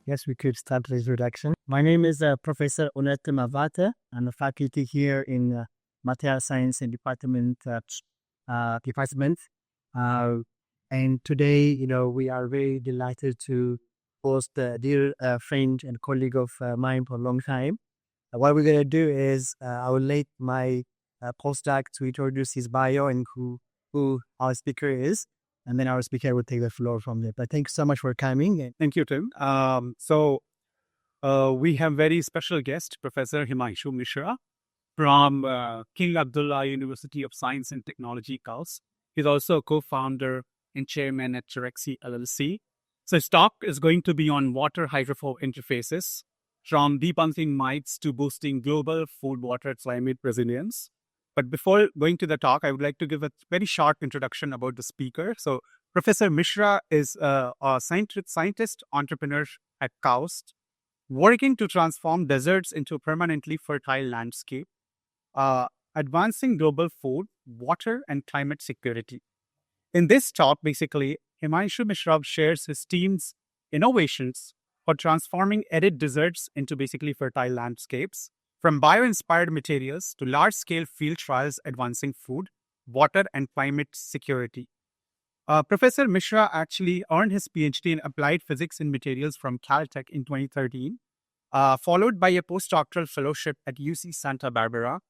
Guess we could start the introduction. My name is Professor Onet Mavata. I'm a faculty here in Material Science and Department. And today, we are very delighted to host a dear friend and colleague of mine for a long time. What we're going to do is I will let my postdoc to introduce his bio and who our speaker is. And then our speaker will take the floor from there. But thank you so much for coming. Thank you, Tim. We have very special guest, Professor Himanshu Mishra from King Abdullah University of Science and Technology, KAUST. He's also a co-founder and chairman at Terraxy LLC. So his talk is going to be on water hydrophobe interfaces, from debunking myths to boosting global food, water, climate resilience. But before going to the talk, I would like to give a very short introduction about the speaker. So Professor Mishra is a scientist entrepreneur at KAUST, working to transform deserts into permanently fertile landscape, advancing global food, water, and climate security. In this talk, basically, Himanshu Mishra shares his team's innovations for transforming arid deserts into basically fertile landscapes, from bio-inspired materials to large-scale field trials advancing food, water, and climate security. Professor Mishra actually earned his PhD in Applied Physics and Materials from Caltech in 2013, followed by a postdoctoral fellowship at UC Santa Barbara.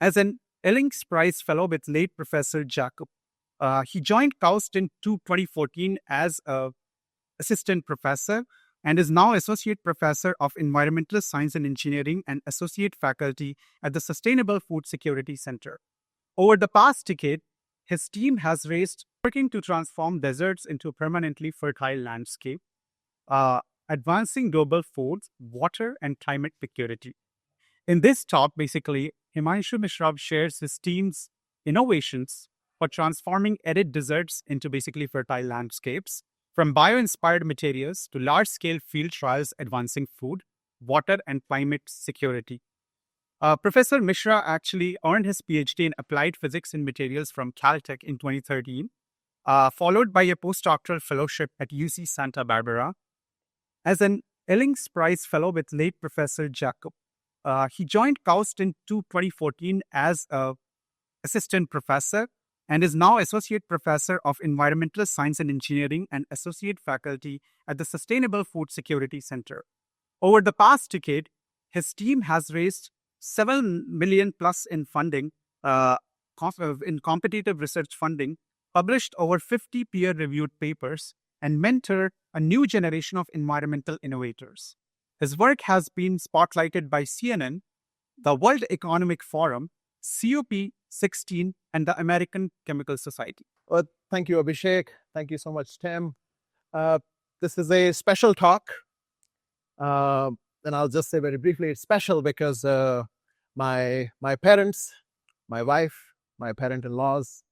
As an Ellings Prize Fellow with late Professor Jacob, he joined KAUST in 2014 as an assistant professor and is now Associate Professor of Environmental Science and Engineering and Associate Faculty at the Sustainable Food Security Center. Over the past decade, his team has raised working to transform deserts into a permanently fertile landscape, advancing global food, water, and climate security. In this talk, basically, Himanshu Mishra shares his team's innovations for transforming arid deserts into basically fertile landscapes, from bio-inspired materials to large-scale field trials advancing food, water, and climate security. Professor Mishra actually earned his PhD in Applied Physics and Materials from Caltech in 2013, followed by a postdoctoral fellowship at UC Santa Barbara. As an Ellings Prize Fellow with late Professor Jacob, he joined KAUST in 2014 as an assistant professor and is now Associate Professor of Environmental Science and Engineering and Associate Faculty at the Sustainable Food Security Center. Over the past decade, his team has raised $7 million plus in funding, in competitive research funding, published over 50 peer-reviewed papers, and mentored a new generation of environmental innovators. His work has been spotlighted by CNN, the World Economic Forum, COP16, and the American Chemical Society. Well, thank you, Abhishek. Thank you so much, Tim. This is a special talk. And I'll just say very briefly, it's special because my parents, my wife, my parent-in-laws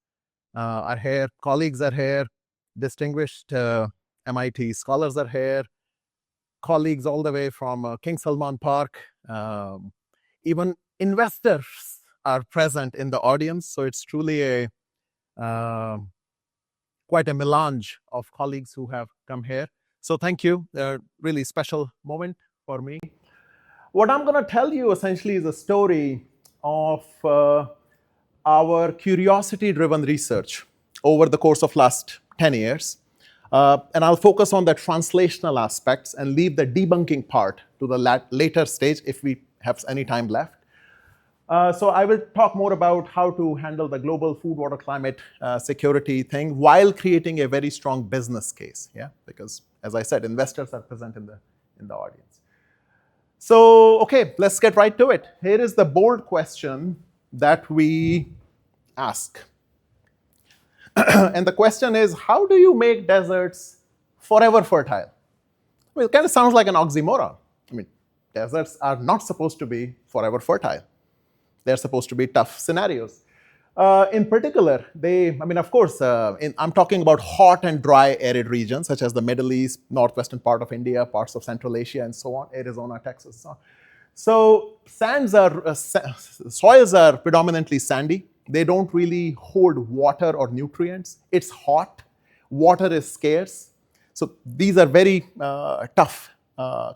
are here, colleagues are here, distinguished MIT scholars are here, colleagues all the way from King Salman Park, even investors are present in the audience. So it's truly a quite a melange of colleagues who have come here. So thank you. A really special moment for me. What I'm going to tell you essentially is a story of our curiosity-driven research over the course of last 10 years. And I'll focus on the translational aspects and leave the debunking part to the later stage if we have any time left. So I will talk more about how to handle the global food, water, climate security thing while creating a very strong business case. Yeah, because as I said, investors are present in the audience. So okay, let's get right to it. Here is the bold question that we ask. And the question is, how do you make deserts forever fertile? Well, it kind of sounds like an oxymoron. I mean, deserts are not supposed to be forever fertile. They're supposed to be tough scenarios. In particular, of course, I'm talking about hot and dry arid regions, such as the Middle East, northwestern part of India, parts of Central Asia, and so on, Arizona, Texas, so on. So soils are predominantly sandy. They don't really hold water or nutrients. It's hot. Water is scarce. So these are very tough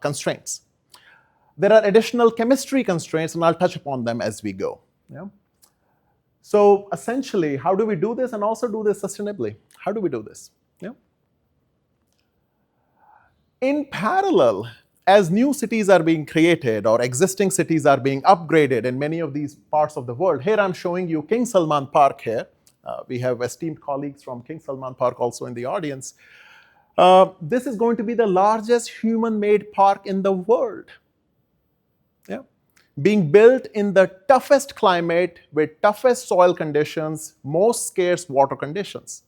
constraints. There are additional chemistry constraints, and I'll touch upon them as we go. Yeah? So essentially, how do we do this and also do this sustainably? How do we do this? Yeah? In parallel, as new cities are being created or existing cities are being upgraded in many of these parts of the world, here I'm showing you King Salman Park here. We have esteemed colleagues from King Salman Park also in the audience. This is going to be the largest human-made park in the world. Yeah? Being built in the toughest climate with toughest soil conditions, most scarce water conditions.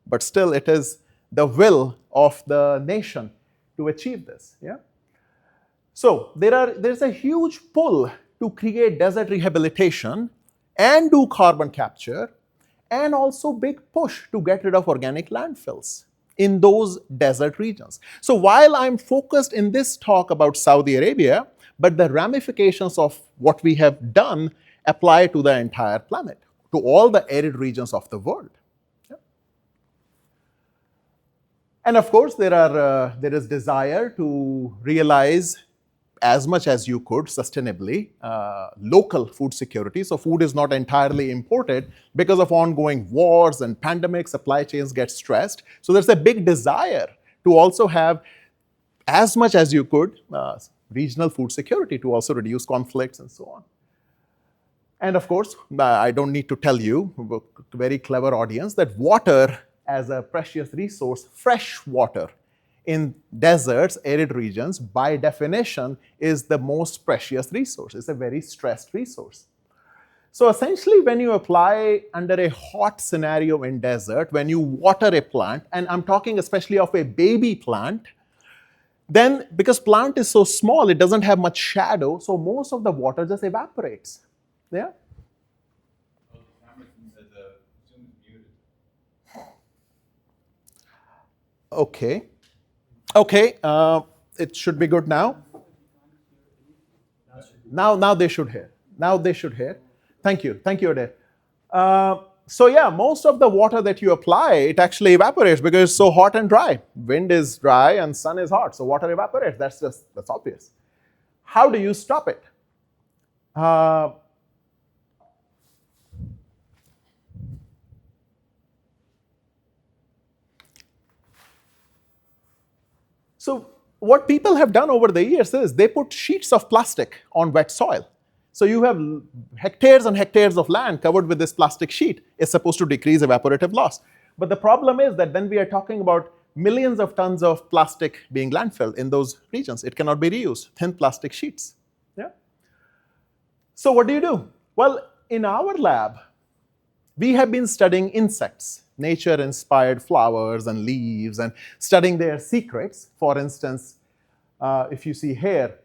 But still, it is the will of the nation to achieve this. Yeah? So there's a huge pull to create desert rehabilitation and do carbon capture, and also big push to get rid of organic landfills in those desert regions. So while I'm focused in this talk about Saudi Arabia, but the ramifications of what we have done apply to the entire planet, to all the arid regions of the world. Yeah. And of course, there is desire to realize as much as you could sustainably local food security. So food is not entirely imported because of ongoing wars and pandemics, supply chains get stressed. So there's a big desire to also have as much as you could regional food security to also reduce conflicts and so on. And of course, I don't need to tell you, very clever audience, that water as a precious resource, fresh water in deserts, arid regions, by definition, is the most precious resource. It's a very stressed resource. So essentially, when you apply under a hot scenario in desert, when you water a plant, and I'm talking especially of a baby plant, then because plant is so small, it doesn't have much shadow, so most of the water just evaporates. Yeah? Okay. Okay, it should be good now. Now they should hear. Now they should hear. Thank you, Adair. So yeah, most of the water that you apply, it actually evaporates because it's so hot and dry. Wind is dry and sun is hot, so water evaporates. That's obvious. How do you stop it? So what people have done over the years is they put sheets of plastic on wet soil. So you have hectares and hectares of land covered with this plastic sheet. It's supposed to decrease evaporative loss. But the problem is that then we are talking about millions of tons of plastic being landfilled in those regions. It cannot be reused, thin plastic sheets. Yeah? So what do? Well, in our lab, we have been studying insects, nature-inspired flowers and leaves, and studying their secrets. For instance, if you see here,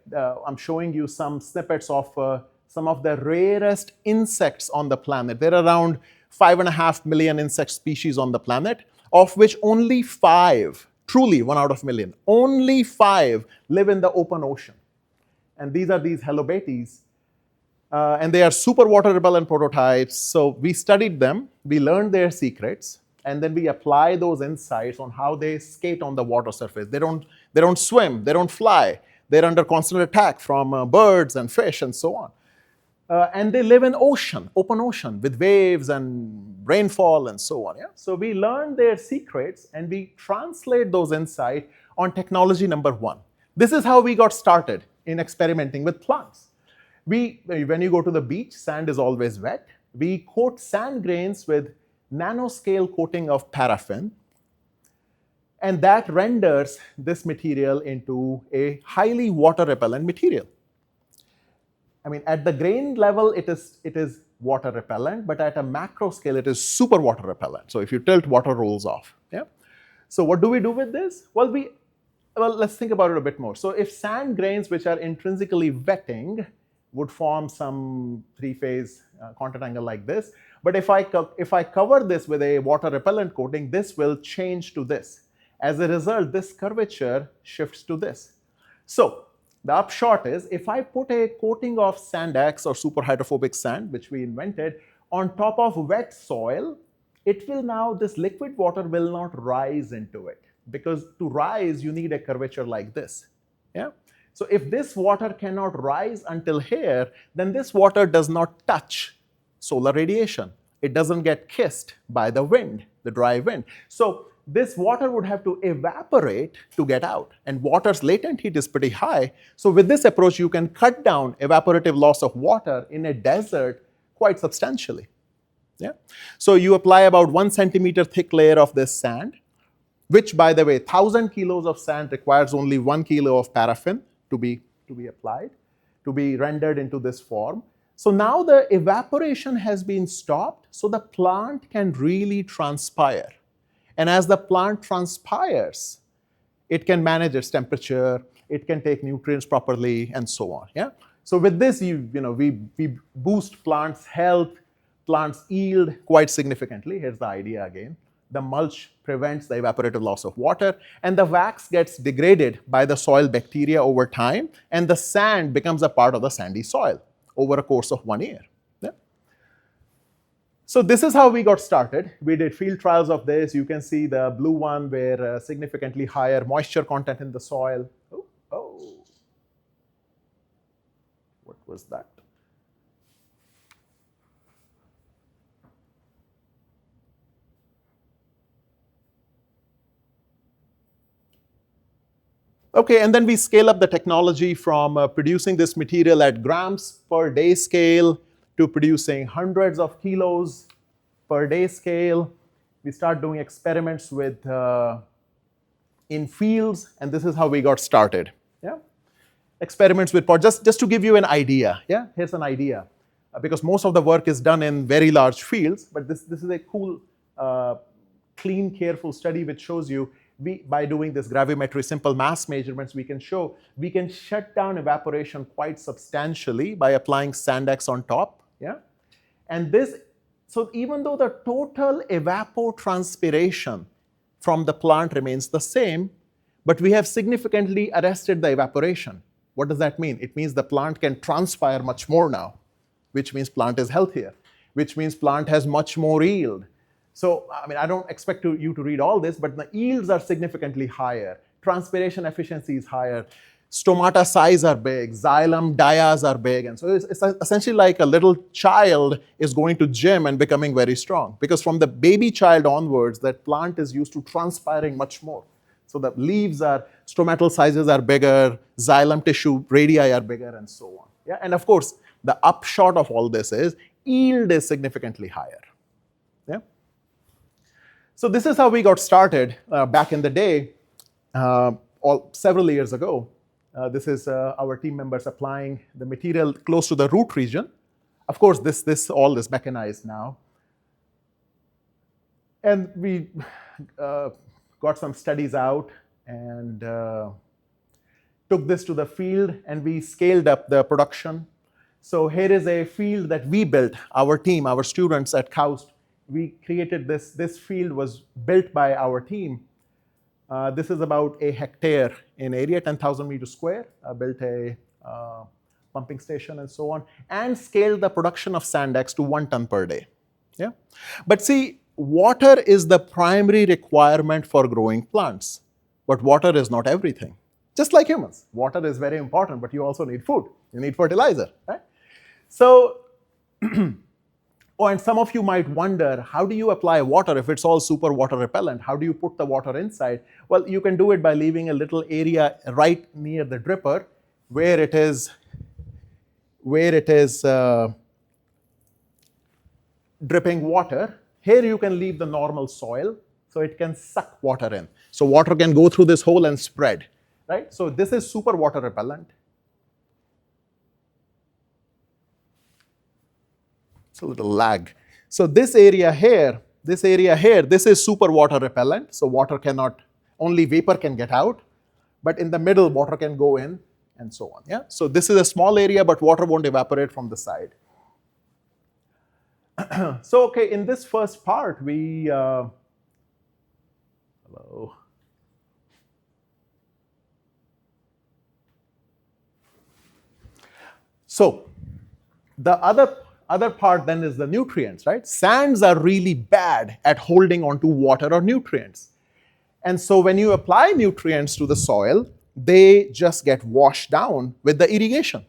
I'm showing you some snippets of some of the rarest insects on the planet. There are around 5.5 million insect species on the planet, of which only 5, truly 1 out of million, only 5 live in the open ocean. And these are these helobaites. And they are super water repellent prototypes. So we studied them, we learned their secrets, and then we apply those insights on how they skate on the water surface. They don't swim, they don't fly. They're under constant attack from birds and fish and so on. And they live in open ocean, with waves and rainfall and so on. Yeah? So we learned their secrets and we translate those insights on technology number 1. This is how we got started in experimenting with plants. When you go to the beach, sand is always wet. We coat sand grains with nanoscale coating of paraffin, and that renders this material into a highly water repellent material. I mean, at the grain level, it is water repellent, but at a macro scale, it is super water repellent. So if you tilt, water rolls off. Yeah. So what do we do with this? Well, let's think about it a bit more. So if sand grains, which are intrinsically wetting, would form some 3-phase contact angle like this. But if I cover this with a water repellent coating, this will change to this. As a result, this curvature shifts to this. So the upshot is, if I put a coating of Sandex or super hydrophobic sand, which we invented, on top of wet soil, it will now, this liquid water will not rise into it. Because to rise, you need a curvature like this. Yeah. So if this water cannot rise until here, then this water does not touch solar radiation. It doesn't get kissed by the wind, the dry wind. So this water would have to evaporate to get out. And water's latent heat is pretty high. So with this approach, you can cut down evaporative loss of water in a desert quite substantially. Yeah. So you apply about 1 centimeter thick layer of this sand, which, by the way, 1,000 kilos of sand requires only 1 kilo of paraffin to be applied, to be rendered into this form. So now the evaporation has been stopped, so the plant can really transpire. And as the plant transpires, it can manage its temperature, it can take nutrients properly, and so on. Yeah. So with this, we boost plants' health, plants' yield quite significantly. Here's the idea again. The mulch prevents the evaporative loss of water, and the wax gets degraded by the soil bacteria over time, and the sand becomes a part of the sandy soil over a course of 1 year. Yeah. So this is how we got started. We did field trials of this. You can see the blue one where significantly higher moisture content in the soil. Oh, what was that? Okay, and then we scale up the technology from producing this material at grams per day scale to producing hundreds of kilos per day scale. We start doing experiments with in fields, and this is how we got started. Yeah, experiments with just to give you an idea. Yeah, here's an idea, because most of the work is done in very large fields, but this is a cool, clean, careful study which shows you. By doing this gravimetry simple mass measurements, we can show we can shut down evaporation quite substantially by applying Sandex on top. Yeah, and so even though the total evapotranspiration from the plant remains the same, but we have significantly arrested the evaporation. What does that mean? It means the plant can transpire much more now, which means plant is healthier, which means plant has much more yield. So, I mean, I don't expect you to read all this, but the yields are significantly higher. Transpiration efficiency is higher. Stomata size are big. Xylem dias are big. And so it's essentially like a little child is going to gym and becoming very strong. Because from the baby child onwards, that plant is used to transpiring much more. So the leaves stomatal sizes are bigger, xylem tissue radii are bigger, and so on. Yeah? And of course, the upshot of all this is yield is significantly higher. Yeah? So this is how we got started back in the day, several years ago. This is our team members applying the material close to the root region. Of course, all is mechanized now. And we got some studies out and took this to the field, and we scaled up the production. So here is a field that we built, our team, our students at KAUST. We created this. This field was built by our team. This is about a hectare in area, 10,000 meters square. Built a pumping station and so on, and scaled the production of Sandex to 1 ton per day. Yeah, but see, water is the primary requirement for growing plants, but water is not everything. Just like humans, water is very important, but you also need food. You need fertilizer, right? So. Oh, and some of you might wonder, how do you apply water if it's all super water repellent? How do you put the water inside? Well, you can do it by leaving a little area right near the dripper where it is dripping water. Here you can leave the normal soil so it can suck water in. So water can go through this hole and spread, right? So this is super water repellent. A little lag. So this area here, this is super water repellent. So water cannot, only vapor can get out, but in the middle, water can go in and so on. Yeah. So this is a small area, but water won't evaporate from the side. So okay, in this first part, we hello. So the other part then is the nutrients, right? Sands are really bad at holding onto water or nutrients. And so when you apply nutrients to the soil, they just get washed down with the irrigation.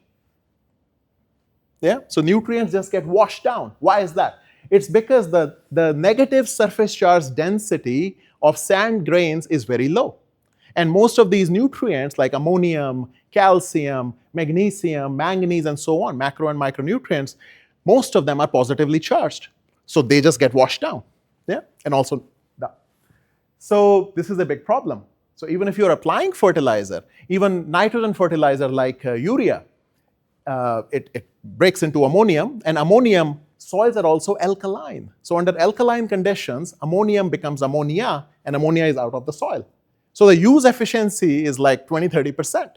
Yeah, so nutrients just get washed down. Why is that? It's because the negative surface charge density of sand grains is very low. And most of these nutrients like ammonium, calcium, magnesium, manganese, and so on, macro and micronutrients, most of them are positively charged. So they just get washed down. Yeah, and also down. So this is a big problem. So even if you're applying fertilizer, even nitrogen fertilizer like urea, it breaks into ammonium, and ammonium soils are also alkaline. So under alkaline conditions, ammonium becomes ammonia, and ammonia is out of the soil. So the use efficiency is like 20-30%.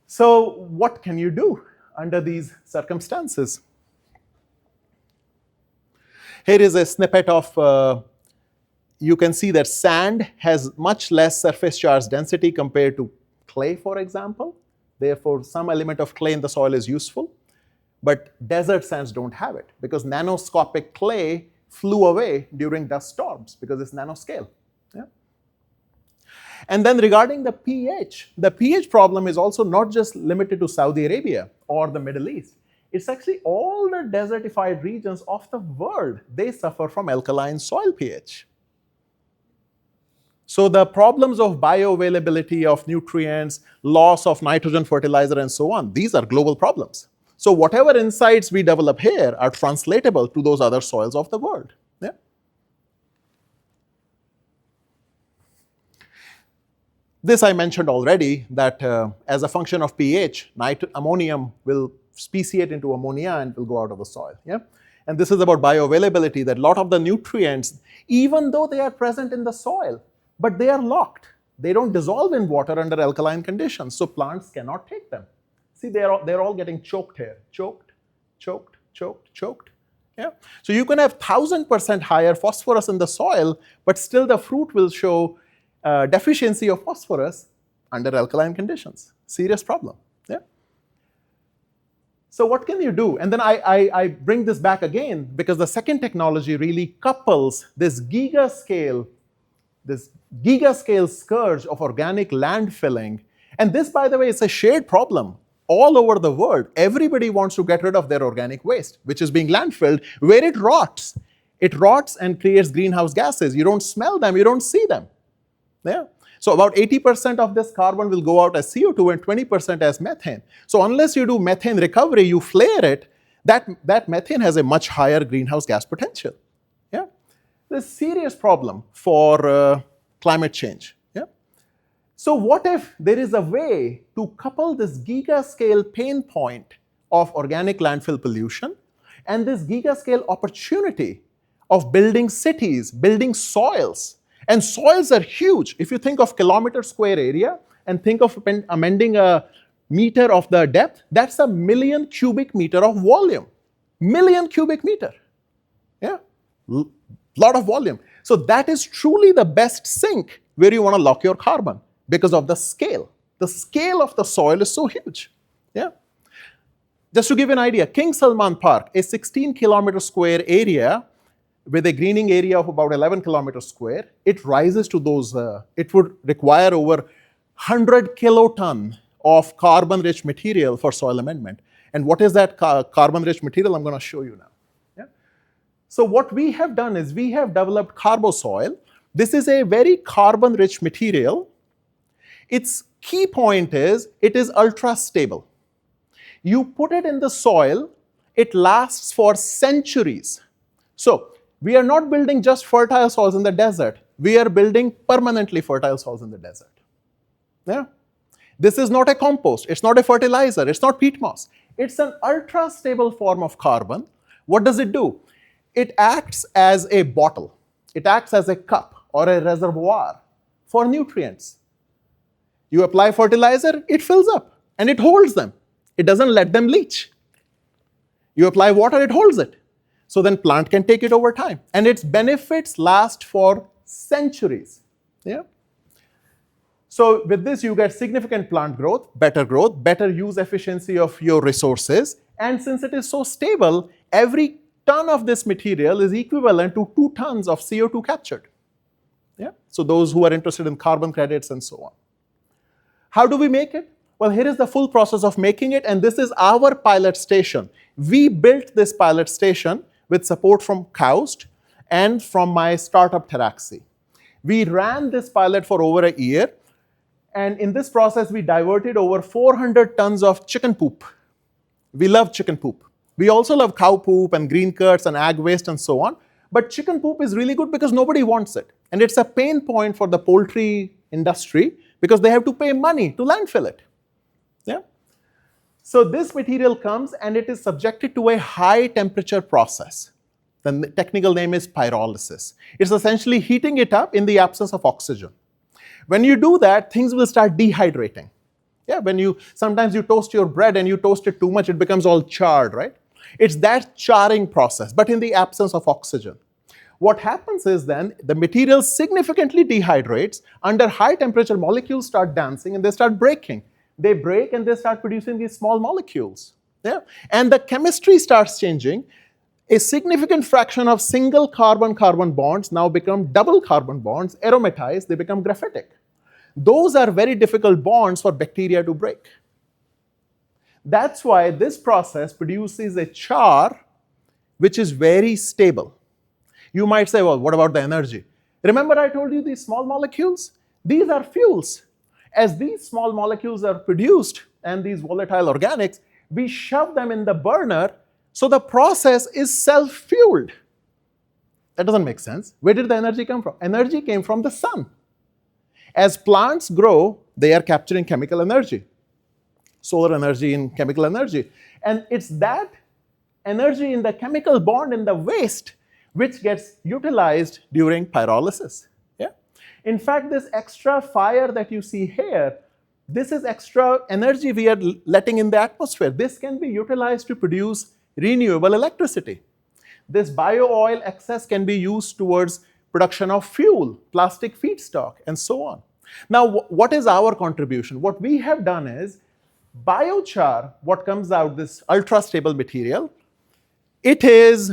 So what can you do under these circumstances? Here is a snippet of, you can see that sand has much less surface charge density compared to clay, for example. Therefore, some element of clay in the soil is useful. But desert sands don't have it because nanoscopic clay flew away during dust storms because it's nanoscale. Yeah? And then regarding the pH problem is also not just limited to Saudi Arabia or the Middle East. It's actually all the desertified regions of the world. They suffer from alkaline soil pH. So the problems of bioavailability of nutrients, loss of nitrogen fertilizer, and so on, these are global problems. So whatever insights we develop here are translatable to those other soils of the world. Yeah? This I mentioned already, that as a function of pH, ammonium will speciate into ammonia and will go out of the soil. Yeah? And this is about bioavailability, that a lot of the nutrients, even though they are present in the soil, but they are locked. They don't dissolve in water under alkaline conditions, so plants cannot take them. See, they're all getting choked here. Choked, choked, choked, choked. Yeah? So you can have 1000% higher phosphorus in the soil, but still the fruit will show deficiency of phosphorus under alkaline conditions. Serious problem. Yeah? So what can you do? And then I bring this back again because the second technology really couples this gigascale scourge of organic landfilling. And this, by the way, is a shared problem all over the world. Everybody wants to get rid of their organic waste, which is being landfilled, where it rots. It rots and creates greenhouse gases. You don't smell them, you don't see them. Yeah? So about 80% of this carbon will go out as CO2 and 20% as methane. So unless you do methane recovery, you flare it, that methane has a much higher greenhouse gas potential. Yeah? This is a serious problem for climate change. Yeah? So what if there is a way to couple this gigascale pain point of organic landfill pollution and this gigascale opportunity of building cities, building soils? And soils are huge. If you think of kilometer square area and think of amending a meter of the depth, that's a million cubic meter of volume. Million cubic meter. Yeah? Lot of volume. So that is truly the best sink where you want to lock your carbon because of the scale. The scale of the soil is so huge. Yeah? Just to give you an idea, King Salman Park, a 16 kilometer square area with a greening area of about 11 kilometers square, it rises to those, it would require over 100 kiloton of carbon-rich material for soil amendment. And what is that carbon-rich material? I'm going to show you now. Yeah? So what we have done is we have developed Carbosoil. This is a very carbon-rich material. Its key point is it is ultra-stable. You put it in the soil, it lasts for centuries. So we are not building just fertile soils in the desert. We are building permanently fertile soils in the desert. Yeah? This is not a compost. It's not a fertilizer. It's not peat moss. It's an ultra-stable form of carbon. What does it do? It acts as a bottle. It acts as a cup or a reservoir for nutrients. You apply fertilizer, it fills up and it holds them. It doesn't let them leach. You apply water, it holds it. So then plant can take it over time. And its benefits last for centuries. Yeah? So with this, you get significant plant growth, better use efficiency of your resources. And since it is so stable, every ton of this material is equivalent to 2 tons of CO2 captured. Yeah? So those who are interested in carbon credits and so on. How do we make it? Well, here is the full process of making it, and this is our pilot station. We built this pilot station with support from KAUST and from my startup Terraxy. We ran this pilot for over a year, and in this process, we diverted over 400 tons of chicken poop. We love chicken poop. We also love cow poop and green curds and ag waste and so on. But chicken poop is really good because nobody wants it. And it's a pain point for the poultry industry because they have to pay money to landfill it. Yeah? So this material comes and it is subjected to a high temperature process. The technical name is pyrolysis. It's essentially heating it up in the absence of oxygen. When you do that, things will start dehydrating. Yeah, sometimes you toast your bread and you toast it too much, it becomes all charred, right? It's that charring process, but in the absence of oxygen. What happens is then the material significantly dehydrates. Under high temperature, molecules start dancing and they start breaking. They break and they start producing these small molecules. Yeah? And the chemistry starts changing. A significant fraction of single carbon-carbon bonds now become double carbon bonds, aromatize, they become graphitic. Those are very difficult bonds for bacteria to break. That's why this process produces a char which is very stable. You might say, well, what about the energy? Remember I told you these small molecules? These are fuels. As these small molecules are produced and these volatile organics, we shove them in the burner, so the process is self-fueled. That doesn't make sense. Where did the energy come from? Energy came from the sun. As plants grow, they are capturing chemical energy, solar energy and chemical energy. And it's that energy in the chemical bond in the waste which gets utilized during pyrolysis. Yeah? In fact, this extra fire that you see here, this is extra energy we are letting in the atmosphere. This can be utilized to produce renewable electricity. This bio-oil excess can be used towards production of fuel, plastic feedstock, and so on. Now, what is our contribution? What we have done is biochar, what comes out, this ultra-stable material, it is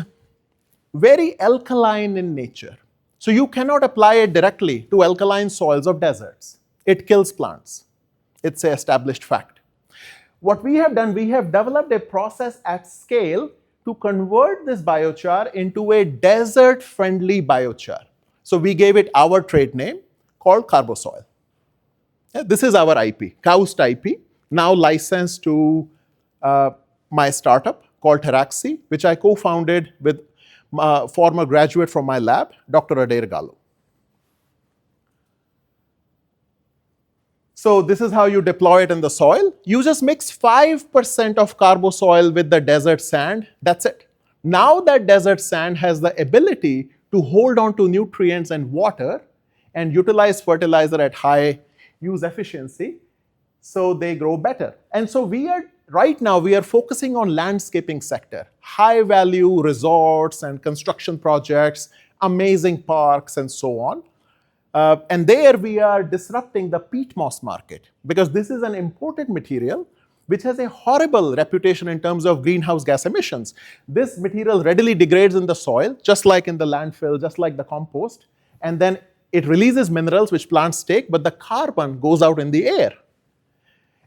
very alkaline in nature. So you cannot apply it directly to alkaline soils of deserts. It kills plants. It's an established fact. What we have done, we have developed a process at scale to convert this biochar into a desert-friendly biochar. So we gave it our trade name called Carbosoil. Yeah, this is our IP, KAUST IP, now licensed to my startup called Terraxy, which I co-founded with a former graduate from my lab, Dr. Adair Gallo. So this is how you deploy it in the soil. You just mix 5% of Carbosoil with the desert sand. That's it. Now that desert sand has the ability to hold on to nutrients and water and utilize fertilizer at high use efficiency, so they grow better. And so right now we are focusing on landscaping sector, high value resorts and construction projects, amazing parks and so on. And there we are disrupting the peat moss market because this is an imported material which has a horrible reputation in terms of greenhouse gas emissions. This material readily degrades in the soil, just like in the landfill, just like the compost, and then it releases minerals which plants take, but the carbon goes out in the air.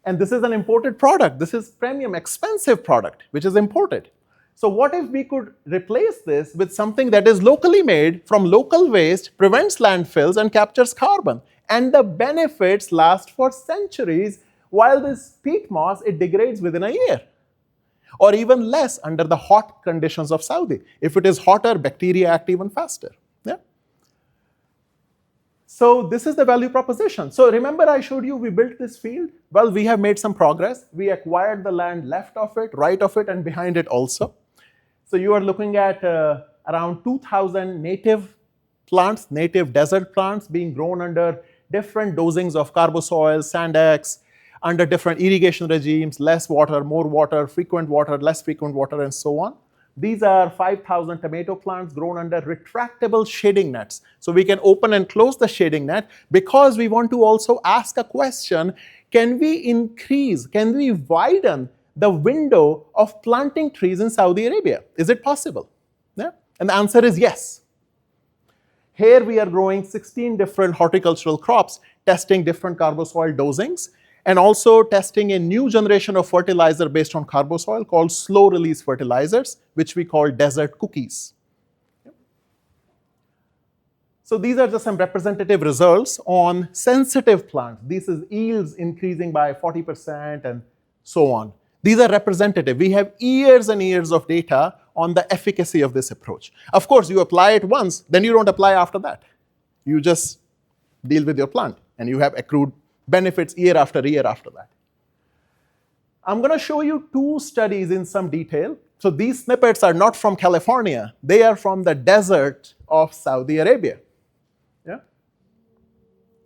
And this is an imported product. This is premium, expensive product, which is imported. So what if we could replace this with something that is locally made from local waste, prevents landfills, and captures carbon? And the benefits last for centuries, while this peat moss, it degrades within a year. Or even less under the hot conditions of Saudi. If it is hotter, bacteria act even faster. Yeah? So this is the value proposition. So remember I showed you we built this field? Well, we have made some progress. We acquired the land left of it, right of it, and behind it also. So you are looking at around 2,000 native plants, native desert plants being grown under different dosings of Carbosoil, Sandex, under different irrigation regimes, less water, more water, frequent water, less frequent water, and so on. These are 5,000 tomato plants grown under retractable shading nets. So we can open and close the shading net because we want to also ask a question, can we widen the window of planting trees in Saudi Arabia? Is it possible? Yeah? And the answer is yes. Here we are growing 16 different horticultural crops, testing different Carbosoil dosings. and also testing a new generation of fertilizer based on Carbosoil called slow release fertilizers, which we call desert cookies. So these are just some representative results on sensitive plants. This is yields increasing by 40% and so on. These are representative. We have years and years of data on the efficacy of this approach. Of course, you apply it once, then you don't apply after that. You just deal with your plant, and you have accrued benefits year after year after that. I'm going to show you two studies in some detail. So these snippets are not from California. They are from the desert of Saudi Arabia. Yeah?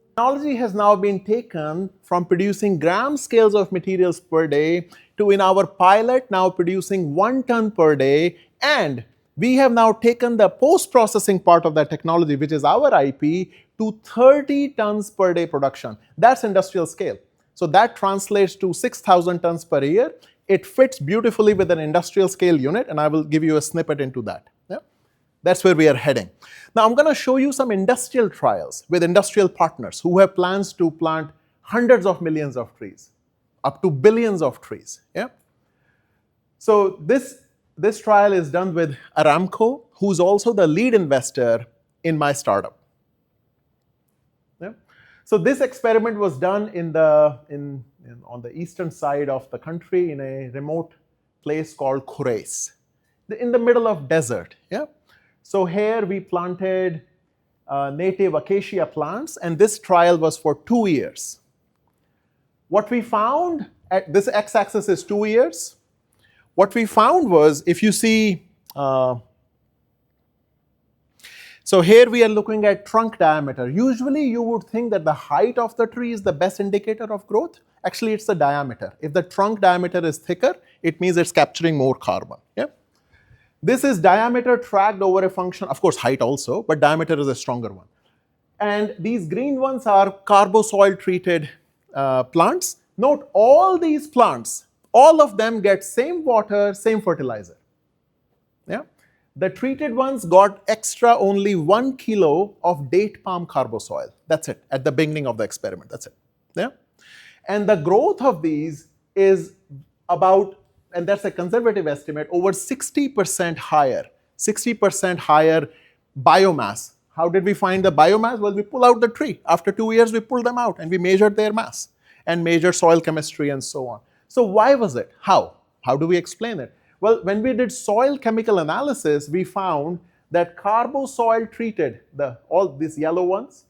Technology has now been taken from producing gram scales of materials per day to, in our pilot, now producing 1 ton per day. And we have now taken the post-processing part of that technology, which is our IP, to 30 tons per day production. That's industrial scale. So that translates to 6,000 tons per year. It fits beautifully with an industrial scale unit, and I will give you a snippet into that. Yeah? That's where we are heading. Now I'm going to show you some industrial trials with industrial partners who have plans to plant hundreds of millions of trees, up to billions of trees. Yeah? So this trial is done with Aramco, who's also the lead investor in my startup. Yeah? So this experiment was done on the eastern side of the country in a remote place called Khurais, in the middle of desert. Yeah? So here we planted native acacia plants, and this trial was for 2 years. What we found, at this x-axis is 2 years. What we found was, if you see, so here we are looking at trunk diameter. Usually you would think that the height of the tree is the best indicator of growth. Actually, it's the diameter. If the trunk diameter is thicker, it means it's capturing more carbon. Yeah? This is diameter tracked over a function, of course height also, but diameter is a stronger one. And these green ones are Carbosoil treated plants. Note all these plants, all of them get same water, same fertilizer. Yeah? The treated ones got extra only 1 kilo of date palm Carbosoil. That's it, at the beginning of the experiment, that's it. Yeah? And the growth of these is about, and that's a conservative estimate, over 60% higher. 60% higher biomass. How did we find the biomass? Well, we pull out the tree. After 2 years, we pulled them out and we measured their mass and measured soil chemistry and so on. So why was it? How? How do we explain it? Well, when we did soil chemical analysis, we found that Carbosoil treated, all these yellow ones,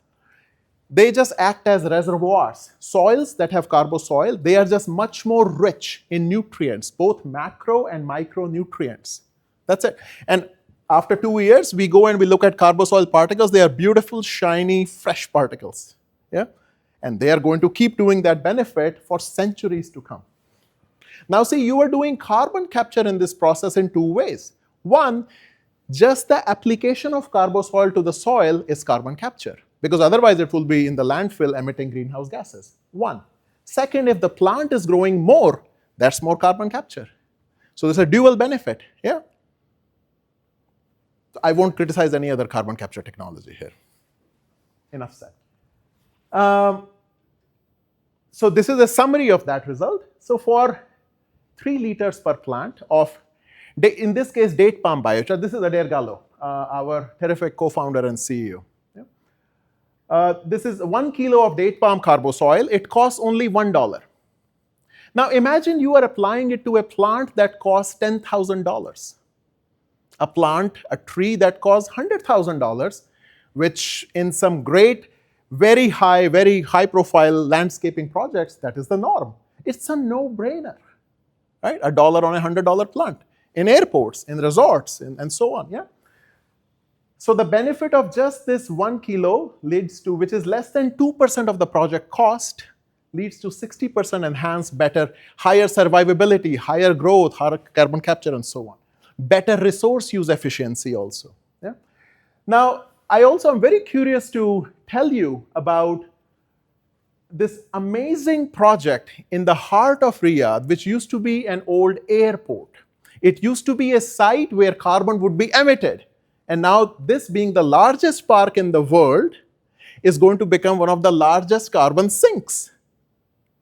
they just act as reservoirs. Soils that have Carbosoil, they are just much more rich in nutrients, both macro and micronutrients. That's it. And after 2 years, we go and we look at Carbosoil particles. They are beautiful, shiny, fresh particles. Yeah? And they are going to keep doing that benefit for centuries to come. Now see, you are doing carbon capture in this process in 2 ways. One, just the application of Carbosoil to the soil is carbon capture, because otherwise it will be in the landfill emitting greenhouse gases. One. Second, if the plant is growing more, that's more carbon capture. So there's a dual benefit. Yeah? I won't criticize any other carbon capture technology here. Enough said. So this is a summary of that result. So for 3 liters per plant of, in this case, date palm biochar. This is Adair Gallo, our terrific co-founder and CEO. Yeah? This is 1 kilo of date palm Carbosoil. It costs only $1. Now imagine you are applying it to a plant that costs $10,000. A plant, a tree that costs $100,000, which in some great, very high profile landscaping projects, that is the norm. It's a no-brainer. Right? $1 on a $100 plant in airports, in resorts, and so on. Yeah? So the benefit of just this 1 kilo leads to, which is less than 2% of the project cost, leads to 60% enhanced, better, higher survivability, higher growth, higher carbon capture, and so on. Better resource use efficiency also. Yeah? Now, I also am very curious to tell you about this amazing project in the heart of Riyadh, which used to be an old airport. It used to be a site where carbon would be emitted. And now this, being the largest park in the world, is going to become one of the largest carbon sinks.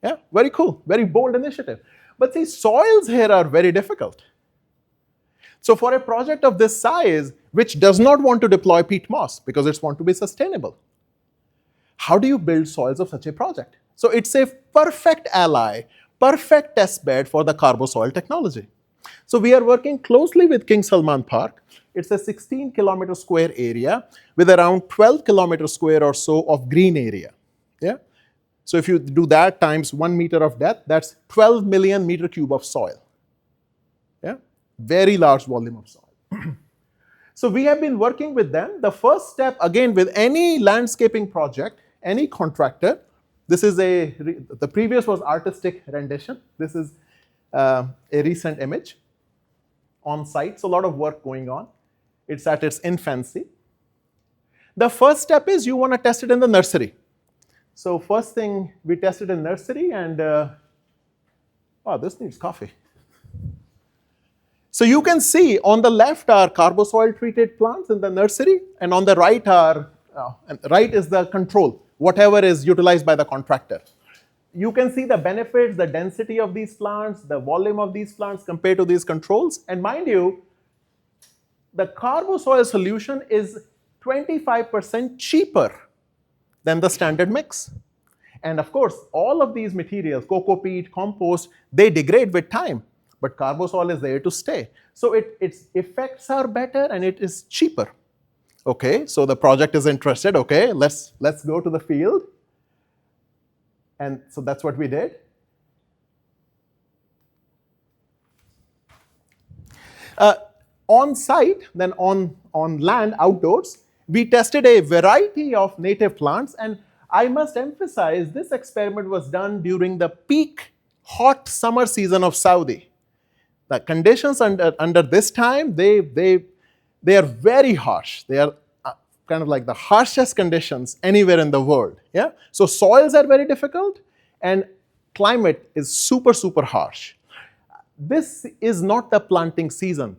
Yeah, very cool, very bold initiative. But see, soils here are very difficult. So for a project of this size, which does not want to deploy peat moss because it's want to be sustainable, how do you build soils of such a project? So it's a perfect ally, perfect test bed for the Carbosoil technology. So we are working closely with King Salman Park. It's a 16-kilometer square area with around 12 kilometer square or so of green area. Yeah. So if you do that times 1 meter of depth, that's 12 million meter cube of soil. Yeah, very large volume of soil. So we have been working with them. The first step, again, with any landscaping project, any contractor, this is the previous was artistic rendition. This is a recent image on site. So a lot of work going on. It's at its infancy. The first step is you want to test it in the nursery. So first thing, we tested in nursery and, oh, this needs coffee. So you can see on the left are Carbosoil treated plants in the nursery, and on the right right is the control, whatever is utilized by the contractor. You can see the benefits, the density of these plants, the volume of these plants compared to these controls. And mind you, the Carbosoil solution is 25% cheaper than the standard mix. And of course, all of these materials, coco peat, compost, they degrade with time. But Carbosoil is there to stay. So its effects are better and it is cheaper. Okay, so the project is interested. Okay, let's go to the field. And so that's what we did. On site, then on land, outdoors, we tested a variety of native plants. And I must emphasize, this experiment was done during the peak hot summer season of Saudi. The conditions under this time, they are very harsh. They are kind of like the harshest conditions anywhere in the world. Yeah. So soils are very difficult, and climate is super, super harsh. This is not the planting season.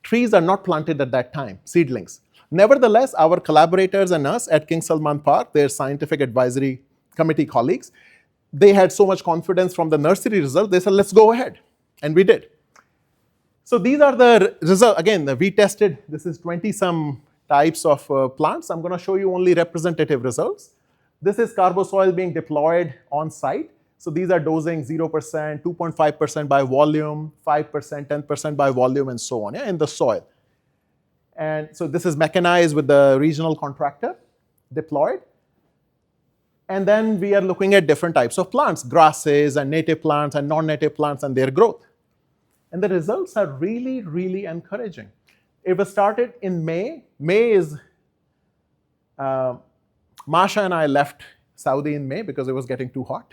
Trees are not planted at that time, seedlings. Nevertheless, our collaborators and us at King Salman Park, their scientific advisory committee colleagues, they had so much confidence from the nursery result, they said, let's go ahead. And we did. So these are the results. Again, we tested, this is 20-some types of plants. I'm going to show you only representative results. This is Carbosoil being deployed on site. So these are dosing 0%, 2.5% by volume, 5%, 10% by volume, and so on, yeah, in the soil. And so this is mechanized with the regional contractor deployed. And then we are looking at different types of plants, grasses and native plants and non-native plants and their growth. And the results are really, really encouraging. It was started in May. May is, Masha and I left Saudi in May because it was getting too hot.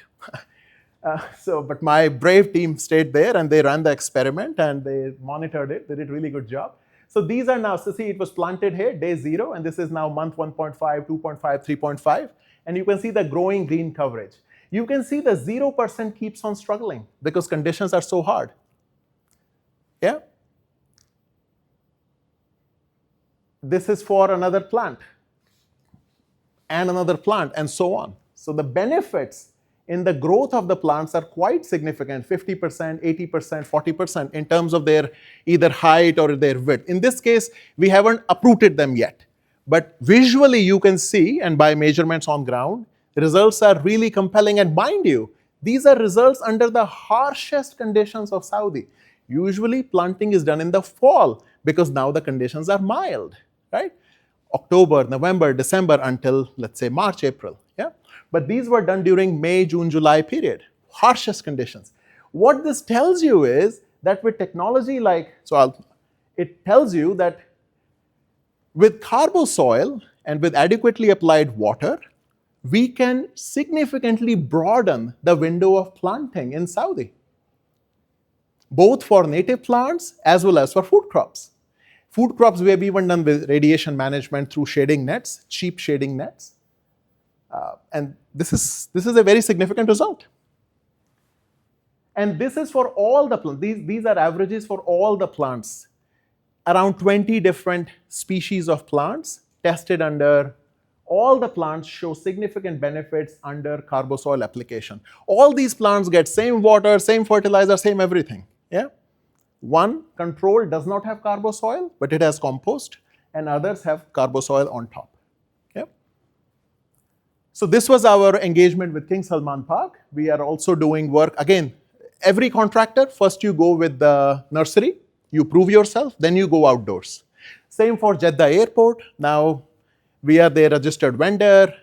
But my brave team stayed there and they ran the experiment and they monitored it. They did a really good job. So these are now, so see, it was planted here, day 0, and this is now month 1.5, 2.5, 3.5. And you can see the growing green coverage. You can see the 0% keeps on struggling because conditions are so hard. Yeah? This is for another plant and another plant and so on. So the benefits in the growth of the plants are quite significant, 50%, 80%, 40% in terms of their either height or their width. In this case, we haven't uprooted them yet. But visually you can see, and by measurements on ground, the results are really compelling. And mind you, these are results under the harshest conditions of Saudi. Usually planting is done in the fall because now the conditions are mild, right? October, November, December until, let's say, March, April. Yeah? But these were done during May, June, July period, harshest conditions. What this tells you is that with technology like, it tells you that with Carbosoil and with adequately applied water, we can significantly broaden the window of planting in Saudi, both for native plants as well as for food crops. Food crops we have even done with radiation management through shading nets, cheap shading nets. And this is a very significant result. And this is for all the plants. These are averages for all the plants. Around 20 different species of plants tested under all the plants show significant benefits under Carbosoil application. All these plants get same water, same fertilizer, same everything. Yeah. One control does not have Carbosoil, but it has compost, and others have Carbosoil on top. Yeah. So this was our engagement with King Salman Park. We are also doing work, again, every contractor, first you go with the nursery, you prove yourself, then you go outdoors. Same for Jeddah Airport. Now we are their registered vendor,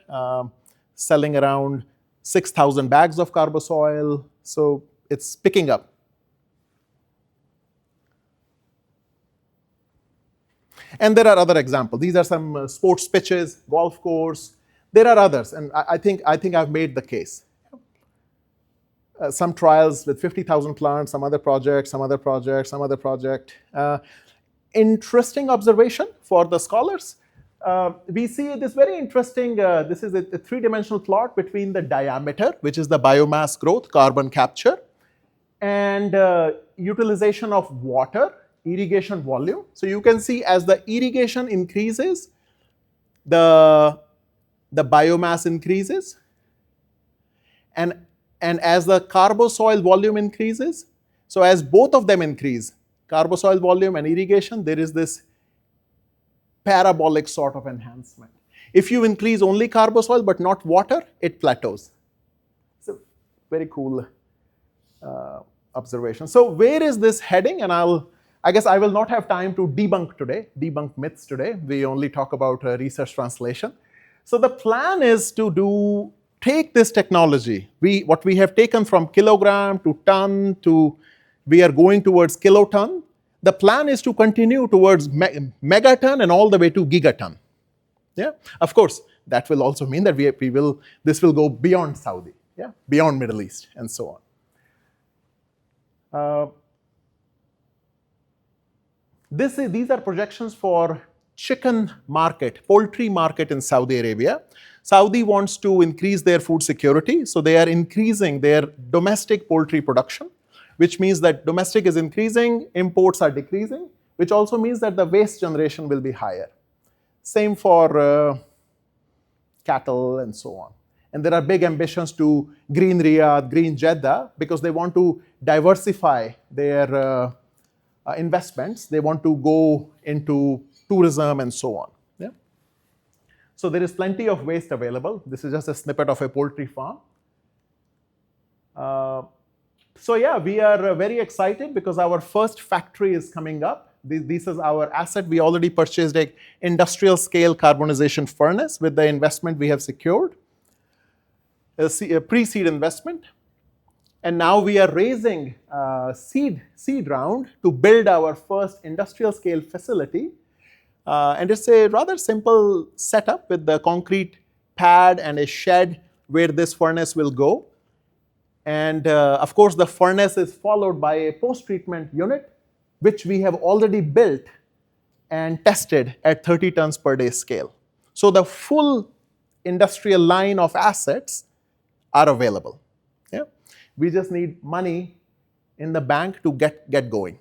selling around 6,000 bags of Carbosoil. So it's picking up. And there are other examples. These are some sports pitches, golf course. There are others, and I think I've made the case. Some trials with 50,000 plants, some other project, some other project, some other project. Interesting observation for the scholars. We see this very interesting, this is a three-dimensional plot between the diameter, which is the biomass growth, carbon capture, and utilization of water, irrigation volume. So you can see as the irrigation increases, the biomass increases, and as the Carbosoil volume increases, so as both of them increase, Carbosoil volume and irrigation, there is this parabolic sort of enhancement. If you increase only Carbosoil but not water, it plateaus. It's a very cool observation. So where is this heading? And I guess I will not have time to debunk myths today. We only talk about research translation. So the plan is to take this technology, what we have taken from kilogram to ton to, we are going towards kiloton. The plan is to continue towards megaton and all the way to gigaton. Yeah, of course, that will also mean that this will go beyond Saudi, yeah, beyond Middle East and so on. These are projections for chicken market, poultry market in Saudi Arabia. Saudi wants to increase their food security, so they are increasing their domestic poultry production, which means that domestic is increasing, imports are decreasing, which also means that the waste generation will be higher. Same for cattle and so on. And there are big ambitions to green Riyadh, green Jeddah, because they want to diversify their investments. They want to go into tourism and so on. Yeah? So there is plenty of waste available. This is just a snippet of a poultry farm. So yeah, we are very excited because our first factory is coming up. This is our asset. We already purchased an industrial scale carbonization furnace with the investment we have secured, a pre-seed investment. And now we are raising seed round to build our first industrial scale facility. And it's a rather simple setup with the concrete pad and a shed where this furnace will go. And of course, the furnace is followed by a post-treatment unit, which we have already built and tested at 30 tons per day scale. So the full industrial line of assets are available. Yeah? We just need money in the bank to get going.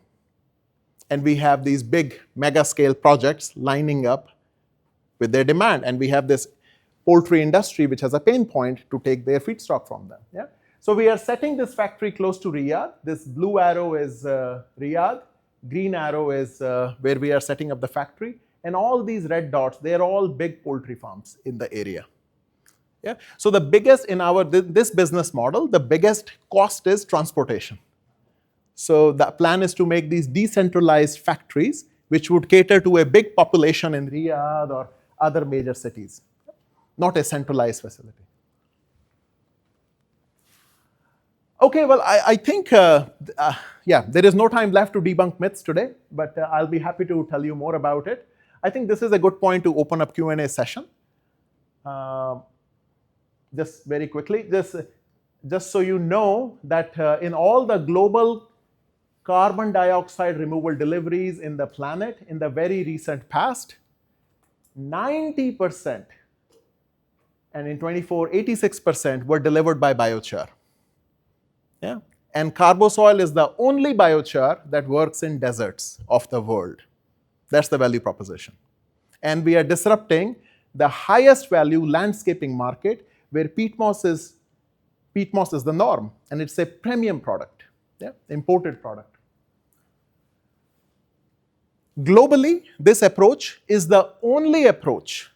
And we have these big mega scale projects lining up with their demand. And we have this poultry industry which has a pain point to take their feedstock from them. Yeah? So we are setting this factory close to Riyadh. This blue arrow is Riyadh. Green arrow is where we are setting up the factory. And all these red dots, they are all big poultry farms in the area. Yeah? So the biggest in this business model, the biggest cost is transportation. So the plan is to make these decentralized factories which would cater to a big population in Riyadh or other major cities, not a centralized facility. Okay, well, I think, yeah, there is no time left to debunk myths today, but I'll be happy to tell you more about it. I think this is a good point to open up Q&A session. Just very quickly, just so you know that in all the global carbon dioxide removal deliveries in the planet in the very recent past, 90%, and in 24, 86% were delivered by biochar. Yeah? And Carbosoil is the only biochar that works in deserts of the world. That's the value proposition. And we are disrupting the highest value landscaping market where peat moss is the norm, and it's a premium product, yeah, imported product. Globally, this approach is the only approach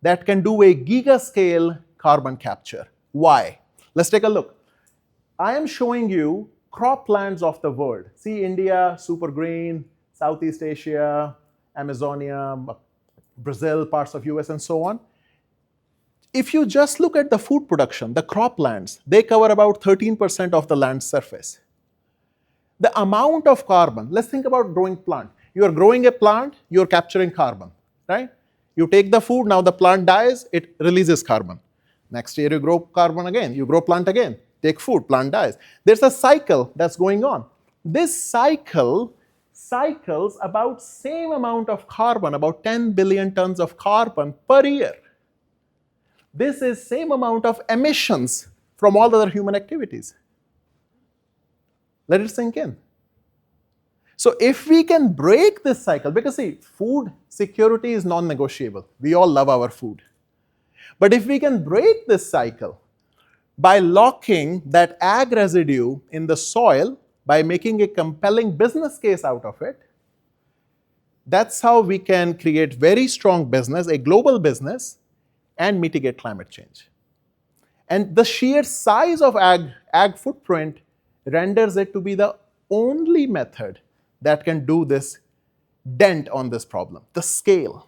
that can do a giga-scale carbon capture. Why? Let's take a look. I am showing you croplands of the world. See India, super green, Southeast Asia, Amazonia, Brazil, parts of US, and so on. If you just look at the food production, the croplands, they cover about 13% of the land surface. The amount of carbon, let's think about growing plant. You are growing a plant, you're capturing carbon, right? You take the food, now the plant dies, it releases carbon. Next year you grow carbon again, you grow plant again, take food, plant dies. There's a cycle that's going on. This cycle cycles about same amount of carbon, about 10 billion tons of carbon per year. This is same amount of emissions from all other human activities. Let it sink in. So if we can break this cycle, because see, food security is non-negotiable. We all love our food. But if we can break this cycle by locking that ag residue in the soil, by making a compelling business case out of it, that's how we can create very strong business, a global business, and mitigate climate change. And the sheer size of ag footprint renders it to be the only method that can do this dent on this problem, the scale.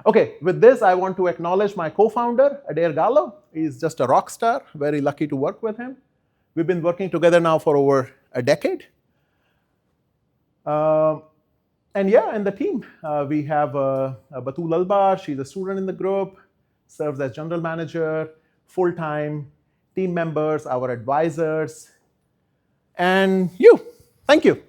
Okay, with this, I want to acknowledge my co-founder, Adair Gallo. He's just a rock star, very lucky to work with him. We've been working together now for over a decade. And yeah, and the team, we have Batul Albar, she's a student in the group, serves as general manager, full-time, team members, our advisors, and you. Thank you.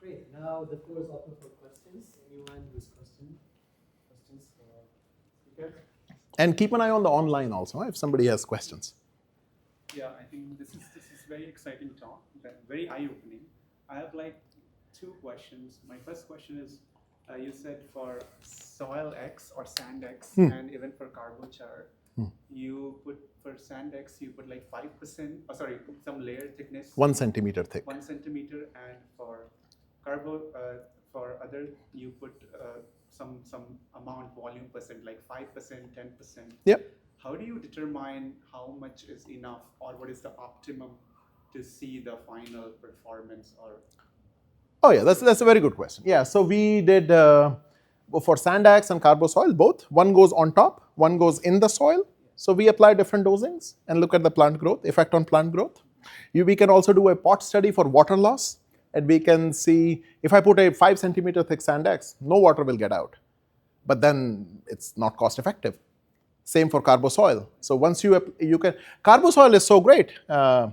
Great. Now the floor is open for questions. Anyone with questions for speaker? And keep an eye on the online also, if somebody has questions. Yeah, I think this is very exciting talk, very eye-opening. I have like two questions. My first question is, you said for soil X or sand X, and even for carbochar, you put for sand X, you put like 5%, some layer thickness. 1 centimeter thick. 1 centimeter, and for for other, you put some amount volume percent, like 5%, 10%. Yep. How do you determine how much is enough, or what is the optimum to see the final performance? Or oh yeah, that's a very good question. Yeah, so we did for Sandax and Carbosoil both. One goes on top, one goes in the soil. So we apply different dosings and look at the plant growth, effect on plant growth. We can also do a pot study for water loss, and we can see if I put a 5 centimeter thick Sandax, no water will get out, but then it's not cost effective. Same for Carbosoil. So once you can, Carbosoil is so great. I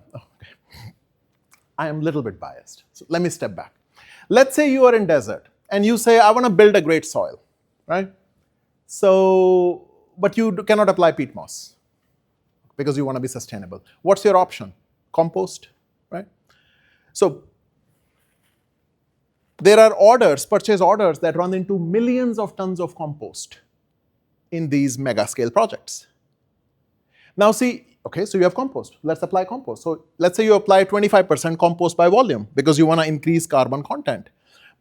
am a little bit biased. So let me step back. Let's say you are in desert and you say, I want to build a great soil, right? So, but you cannot apply peat moss because you want to be sustainable. What's your option? Compost, right? So there are purchase orders that run into millions of tons of compost in these mega scale projects. Now see, okay, so you have compost. Let's apply compost. So let's say you apply 25% compost by volume because you want to increase carbon content.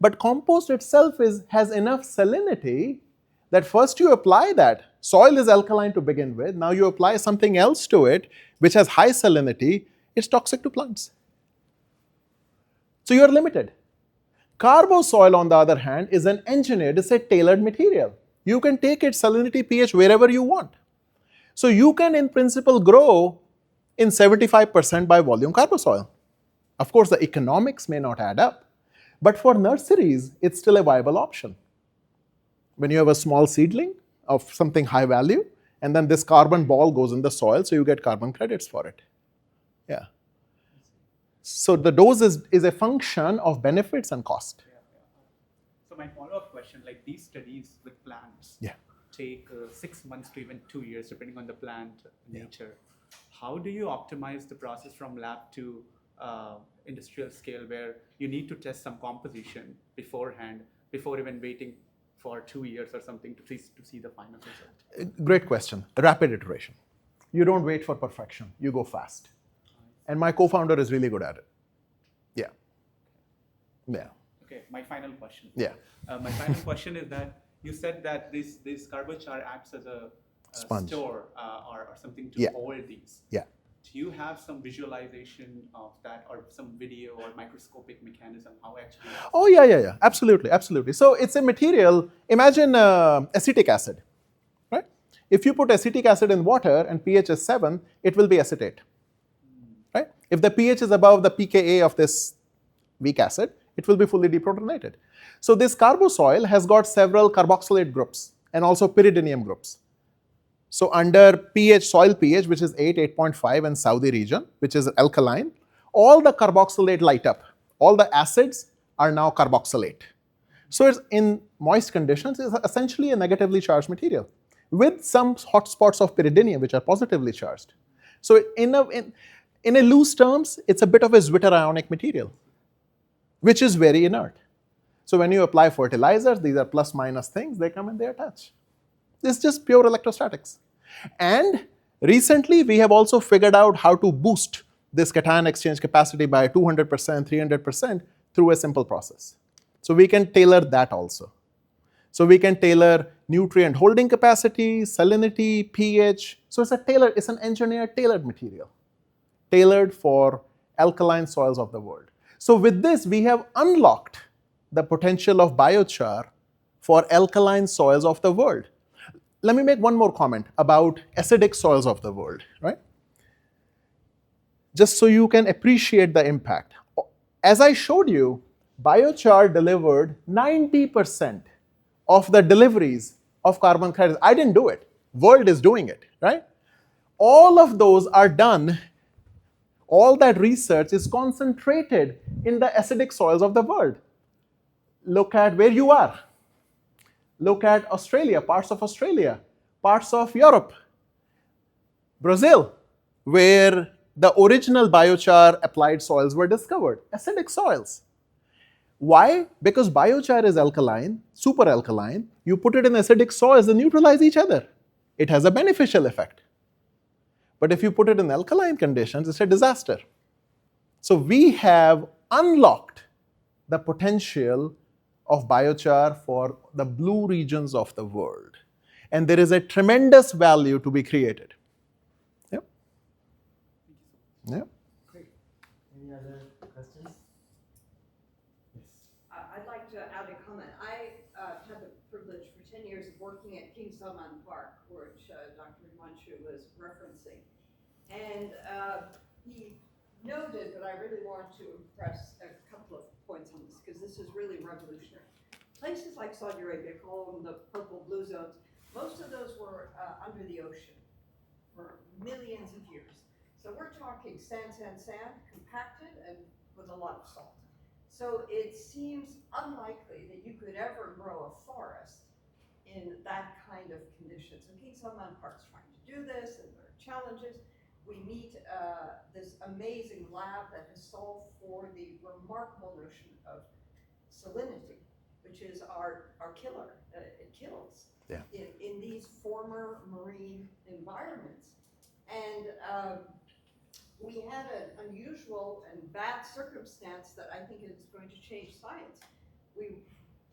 But compost itself has enough salinity that first you apply that. Soil is alkaline to begin with. Now you apply something else to it which has high salinity. It's toxic to plants. So you are limited. Carbosoil, on the other hand, is an engineered, it's a tailored material. You can take its salinity pH wherever you want. So you can, in principle, grow in 75% by volume carbosoil. Of course, the economics may not add up, but for nurseries, it's still a viable option. When you have a small seedling of something high value, and then this carbon ball goes in the soil, so you get carbon credits for it. Yeah. So the dose is a function of benefits and cost. yeah. So my follow-up question, like these studies with plants take 6 months to even 2 years, depending on the plant nature. How do you optimize the process from lab to industrial scale where you need to test some composition beforehand before even waiting for 2 years or something to see the final result? Great question. Rapid iteration. You don't wait for perfection. You go fast. And my co-founder is really good at it. Yeah. Yeah. Okay, my final question. Yeah. My final question is that you said that this carbochar acts as a Sponge. store or something to Yeah. hold these. Yeah. Do you have some visualization of that or some video or microscopic mechanism how actually? Oh, yeah. Absolutely, absolutely. So it's a material, imagine acetic acid, right? If you put acetic acid in water and pH is 7, it will be acetate, right? If the pH is above the pKa of this weak acid, it will be fully deprotonated. So this carbosoil has got several carboxylate groups and also pyridinium groups. So under pH, soil pH, which is 8, 8.5 in Saudi region, which is alkaline, all the carboxylate light up. All the acids are now carboxylate. So it's in moist conditions, it's essentially a negatively charged material with some hotspots of pyridinium, which are positively charged. So in a loose terms, it's a bit of a zwitterionic material, which is very inert. So when you apply fertilizers, these are plus minus things, they come and they attach. It's just pure electrostatics. And recently, we have also figured out how to boost this cation exchange capacity by 200%, 300% through a simple process. So we can tailor that also. So we can tailor nutrient holding capacity, salinity, pH. So it's an engineered tailored material, tailored for alkaline soils of the world. So with this, we have unlocked the potential of biochar for alkaline soils of the world. Let me make one more comment about acidic soils of the world, right? Just so you can appreciate the impact. As I showed you, biochar delivered 90% of the deliveries of carbon credits. I didn't do it. World is doing it, right? All of those are done. All that research is concentrated in the acidic soils of the world. Look at where you are. Look at Australia, parts of Australia, parts of Europe, Brazil, where the original biochar applied soils were discovered, acidic soils. Why? Because biochar is alkaline, super alkaline. You put it in acidic soils, they neutralize each other. It has a beneficial effect. But if you put it in alkaline conditions, it's a disaster. So we have unlocked the potential of biochar for the blue regions of the world. And there is a tremendous value to be created. Yep. Yep. Great. Any other questions? I'd like to add a comment. I had the privilege for 10 years of working at King Salman Park, which Dr. Himanshu was referencing. And he noted that I really want to impress a couple of points on this, because this is really revolutionary. Places like Saudi Arabia, call them the purple blue zones, most of those were under the ocean for millions of years. So we're talking sand, compacted and with a lot of salt. So it seems unlikely that you could ever grow a forest in that kind of condition. So King Salman Park's trying to do this, and there are challenges. We meet this amazing lab that has solved for the remarkable notion of salinity, which is our killer. It kills in these former marine environments. And we had an unusual and bad circumstance that I think is going to change science. It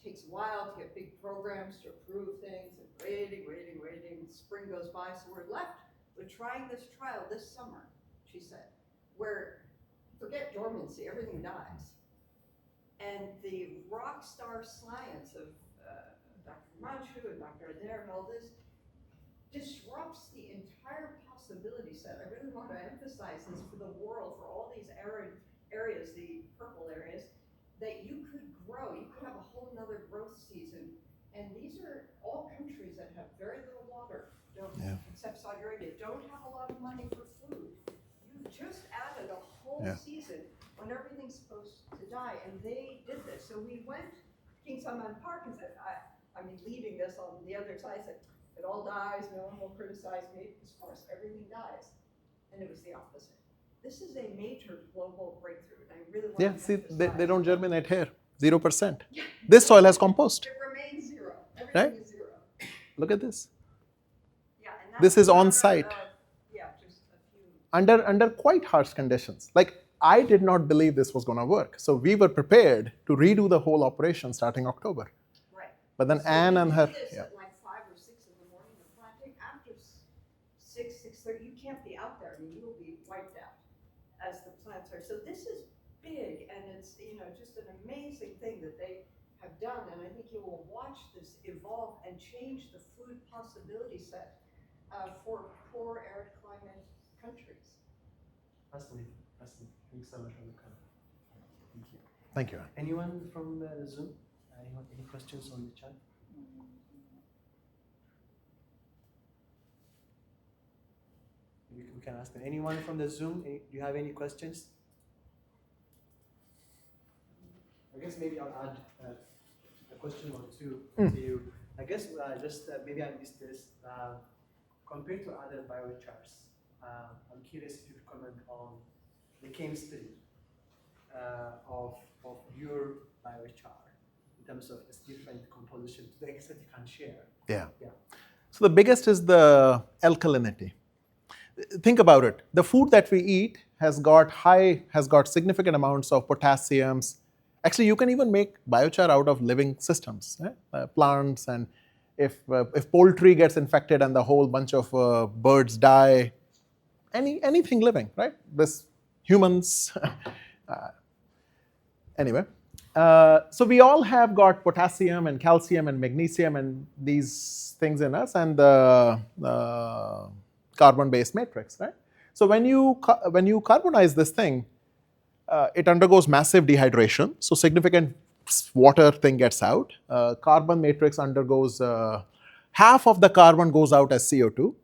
takes a while to get big programs to approve things, and waiting. Spring goes by, so we're left with trying this trial this summer, she said, where, forget dormancy, everything dies. And the rock star science of Dr. Himanshu and Dr. Adair and all this disrupts the entire possibility set. I really want to emphasize this for the world, for all these arid areas, the purple areas, that you could grow. You could have a whole nother growth season. And these are all countries that have very little water, except Saudi Arabia, don't have a lot of money for food. You just added a whole season when everything's supposed to die, and they did this. So we went to King Salman Park and said, leaving this on the other side, said, it all dies, no one will criticize me, because of course everything dies. And it was the opposite. this is a major global breakthrough, and I really want Yeah, to see, emphasize. they don't germinate here, 0%. This soil has compost. It remains zero. Everything Right? is zero. Look at this. Yeah, and This is a on matter site. of, yeah, just a few. Under quite harsh conditions. Like, I did not believe this was going to work. So we were prepared to redo the whole operation starting October. Right. But then So Anne we and do her, this yeah. at like 5 or 6 in the morning of planting. After 6:30, you can't be out there. I mean, you will be wiped out as the plants are. So this is big, and it's, you know, just an amazing thing that they have done. And I think you will watch this evolve and change the food possibility set for poor arid climate countries. Fascinating. Fascinating. Thanks so much for the comment. Thank you. Thank you. Anyone from Zoom? Anyone, any questions on the chat? We can ask them. Anyone from the Zoom? Do you have any questions? I guess maybe I'll add a question or two to you. I guess maybe I missed this. Compared to other biochars, I'm curious if you could comment on the chemistry of your biochar in terms of its different composition to the extent you can share. Yeah. Yeah. So the biggest is the alkalinity. Think about it. The food that we eat has got significant amounts of potassiums. Actually, you can even make biochar out of living systems, plants, and if poultry gets infected and the whole bunch of birds die, anything living, right? This humans. Anyway, so we all have got potassium and calcium and magnesium and these things in us, and the carbon-based matrix, right? So when you carbonize this thing, it undergoes massive dehydration, so significant water thing gets out. Carbon matrix undergoes, half of the carbon goes out as CO2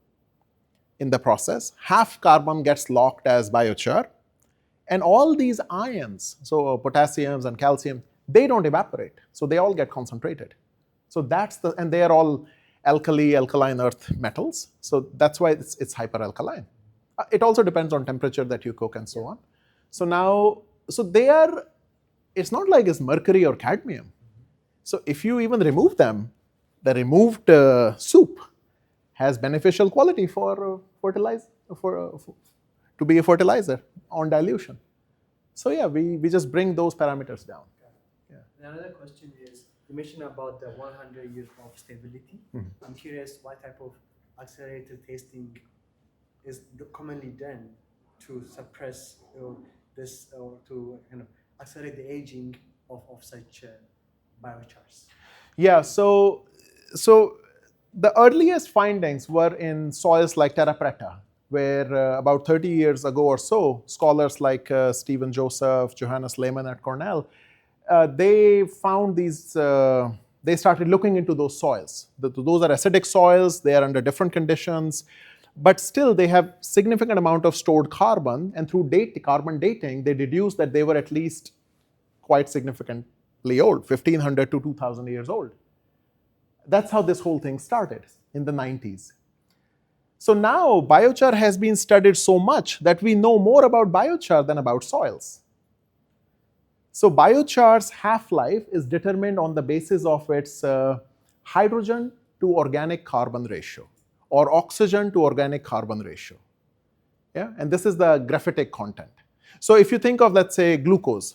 in the process, half carbon gets locked as biochar, and all these ions, so potassiums and calcium, they don't evaporate, so they all get concentrated. So and they are all alkaline earth metals, so that's why it's hyperalkaline. It also depends on temperature that you cook and so on. So it's not like it's mercury or cadmium. So if you even remove them, the removed soup has beneficial quality for fertilizer, to be a fertilizer on dilution. So yeah, we just bring those parameters down. Yeah. Another question is, you mentioned about the 100 years of stability. Mm-hmm. I'm curious what type of accelerated testing is commonly done to suppress this or to accelerate the aging of such biochars. Yeah, so the earliest findings were in soils like terra preta, where about 30 years ago or so, scholars like Stephen Joseph, Johannes Lehmann at Cornell, they found these, they started looking into those soils. Those are acidic soils, they are under different conditions, but still they have significant amount of stored carbon, and through carbon dating, they deduced that they were at least quite significantly old, 1500 to 2000 years old. That's how this whole thing started in the 90s. So now biochar has been studied so much that we know more about biochar than about soils. So biochar's half-life is determined on the basis of its hydrogen to organic carbon ratio or oxygen to organic carbon ratio. Yeah? And this is the graphitic content. So if you think of, let's say, glucose,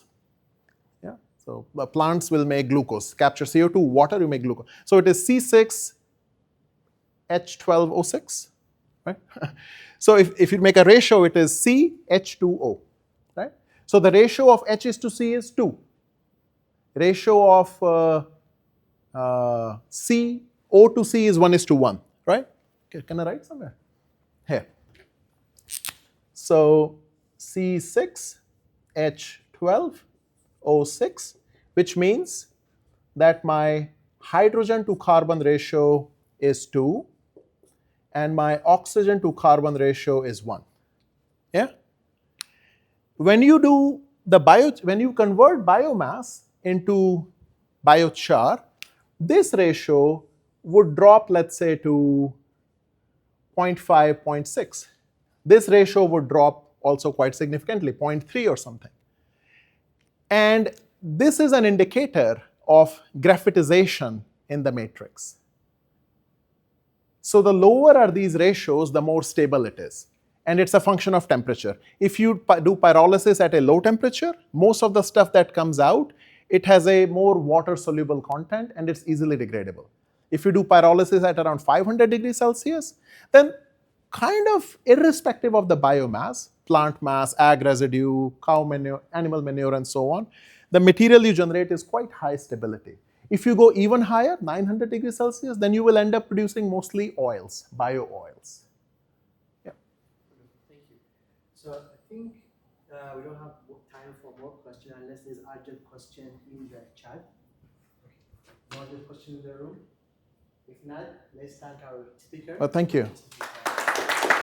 yeah? So plants will make glucose, capture CO2, water, you make glucose. So it is C6H12O6, right? So if you make a ratio, it is CH2O, right? So the ratio of H is to C is 2. Ratio of C, O to C is 1:1, right? Okay, can I write somewhere? Here. So C6H12O6, which means that my hydrogen to carbon ratio is 2 and my oxygen to carbon ratio is 1. Yeah? When you do when you convert biomass into biochar, this ratio would drop, let's say, to 0.5, 0.6. This ratio would drop also quite significantly, 0.3 or something. And this is an indicator of graphitization in the matrix. So the lower are these ratios, the more stable it is. And it's a function of temperature. If you do pyrolysis at a low temperature, most of the stuff that comes out, it has a more water-soluble content and it's easily degradable. If you do pyrolysis at around 500 degrees Celsius, then kind of irrespective of the biomass, plant mass, ag residue, cow manure, animal manure, and so on, the material you generate is quite high stability. If you go even higher, 900 degrees Celsius, then you will end up producing mostly oils, bio oils. Yeah. Thank you. So I think we don't have time for more questions unless there's urgent question in the chat. No urgent question in the room? If not, let's thank our speaker. Well, thank you.